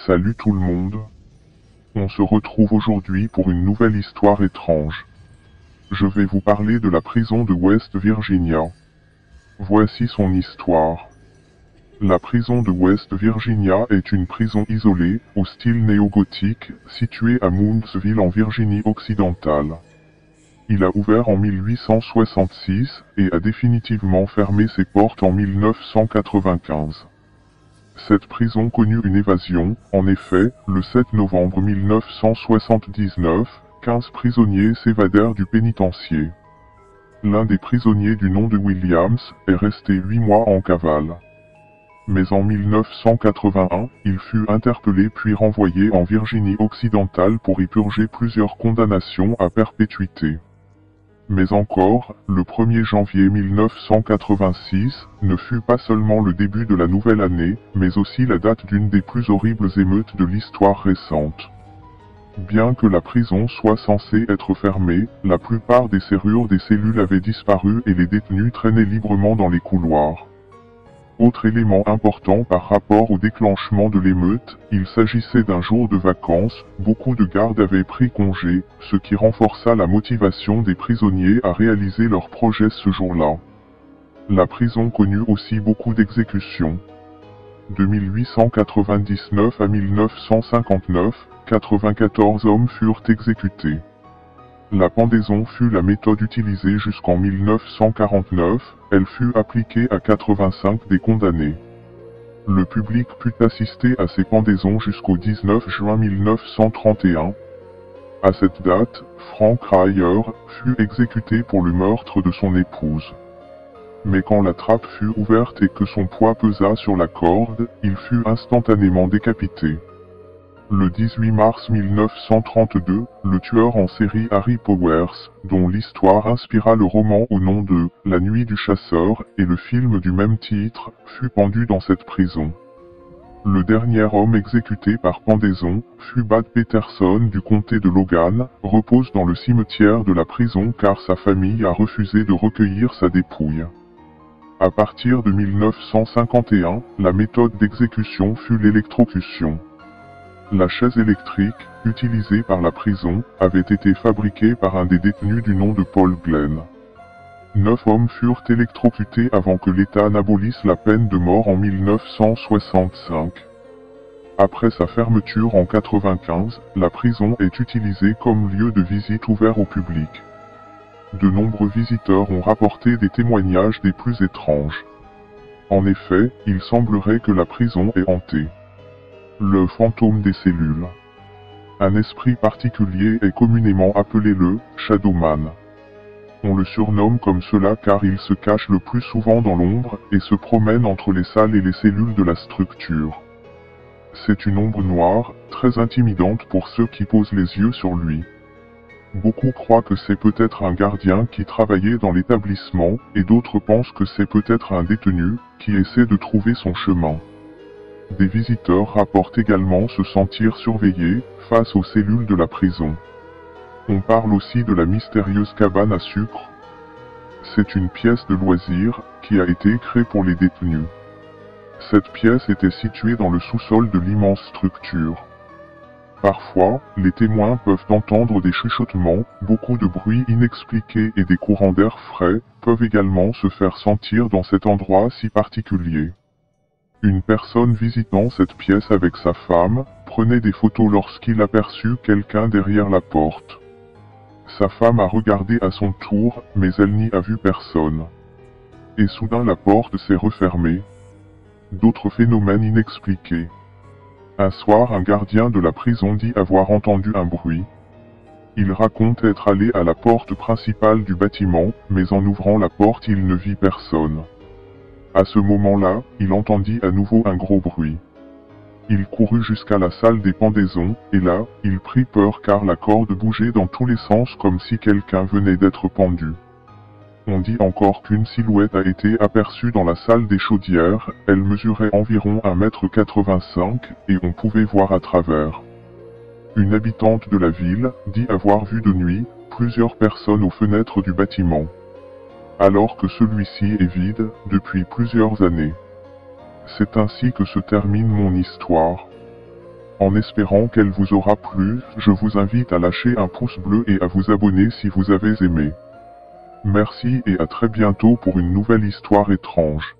Salut tout le monde. On se retrouve aujourd'hui pour une nouvelle histoire étrange. Je vais vous parler de la prison de West Virginia. Voici son histoire. La prison de West Virginia est une prison isolée, au style néo-gothique, située à Moundsville en Virginie occidentale. Il a ouvert en 1866 et a définitivement fermé ses portes en 1995. Cette prison connut une évasion. En effet, le 7 novembre 1979, 15 prisonniers s'évadèrent du pénitencier. L'un des prisonniers du nom de Williams est resté 8 mois en cavale. Mais en 1981, il fut interpellé puis renvoyé en Virginie occidentale pour y purger plusieurs condamnations à perpétuité. Mais encore, le 1er janvier 1986 ne fut pas seulement le début de la nouvelle année, mais aussi la date d'une des plus horribles émeutes de l'histoire récente. Bien que la prison soit censée être fermée, la plupart des serrures des cellules avaient disparu et les détenus traînaient librement dans les couloirs. Autre élément important par rapport au déclenchement de l'émeute, il s'agissait d'un jour de vacances, beaucoup de gardes avaient pris congé, ce qui renforça la motivation des prisonniers à réaliser leurs projets ce jour-là. La prison connut aussi beaucoup d'exécutions. De 1899 à 1959, 94 hommes furent exécutés. La pendaison fut la méthode utilisée jusqu'en 1949, elle fut appliquée à 85 des condamnés. Le public put assister à ces pendaisons jusqu'au 19 juin 1931. À cette date, Frank Ryer fut exécuté pour le meurtre de son épouse. Mais quand la trappe fut ouverte et que son poids pesa sur la corde, il fut instantanément décapité. Le 18 mars 1932, le tueur en série Harry Powers, dont l'histoire inspira le roman au nom de « La nuit du chasseur » et le film du même titre, fut pendu dans cette prison. Le dernier homme exécuté par pendaison fut Bud Peterson du comté de Logan, repose dans le cimetière de la prison car sa famille a refusé de recueillir sa dépouille. À partir de 1951, la méthode d'exécution fut l'électrocution. La chaise électrique, utilisée par la prison, avait été fabriquée par un des détenus du nom de Paul Glenn. 9 hommes furent électrocutés avant que l'État n'abolisse la peine de mort en 1965. Après sa fermeture en 1995, la prison est utilisée comme lieu de visite ouvert au public. De nombreux visiteurs ont rapporté des témoignages des plus étranges. En effet, il semblerait que la prison est hantée. Le fantôme des cellules. Un esprit particulier est communément appelé le « Shadowman ». On le surnomme comme cela car il se cache le plus souvent dans l'ombre et se promène entre les salles et les cellules de la structure. C'est une ombre noire, très intimidante pour ceux qui posent les yeux sur lui. Beaucoup croient que c'est peut-être un gardien qui travaillait dans l'établissement et d'autres pensent que c'est peut-être un détenu qui essaie de trouver son chemin. Des visiteurs rapportent également se sentir surveillés face aux cellules de la prison. On parle aussi de la mystérieuse cabane à sucre. C'est une pièce de loisir qui a été créée pour les détenus. Cette pièce était située dans le sous-sol de l'immense structure. Parfois, les témoins peuvent entendre des chuchotements, beaucoup de bruit inexpliqué et des courants d'air frais peuvent également se faire sentir dans cet endroit si particulier. Une personne visitant cette pièce avec sa femme prenait des photos lorsqu'il aperçut quelqu'un derrière la porte. Sa femme a regardé à son tour, mais elle n'y a vu personne. Et soudain la porte s'est refermée. D'autres phénomènes inexpliqués. Un soir, un gardien de la prison dit avoir entendu un bruit. Il raconte être allé à la porte principale du bâtiment, mais en ouvrant la porte il ne vit personne. À ce moment-là, il entendit à nouveau un gros bruit. Il courut jusqu'à la salle des pendaisons, et là, il prit peur car la corde bougeait dans tous les sens comme si quelqu'un venait d'être pendu. On dit encore qu'une silhouette a été aperçue dans la salle des chaudières, elle mesurait environ 1,85 m et on pouvait voir à travers. Une habitante de la ville dit avoir vu de nuit plusieurs personnes aux fenêtres du bâtiment. Alors que celui-ci est vide depuis plusieurs années. C'est ainsi que se termine mon histoire. En espérant qu'elle vous aura plu, je vous invite à lâcher un pouce bleu et à vous abonner si vous avez aimé. Merci et à très bientôt pour une nouvelle histoire étrange.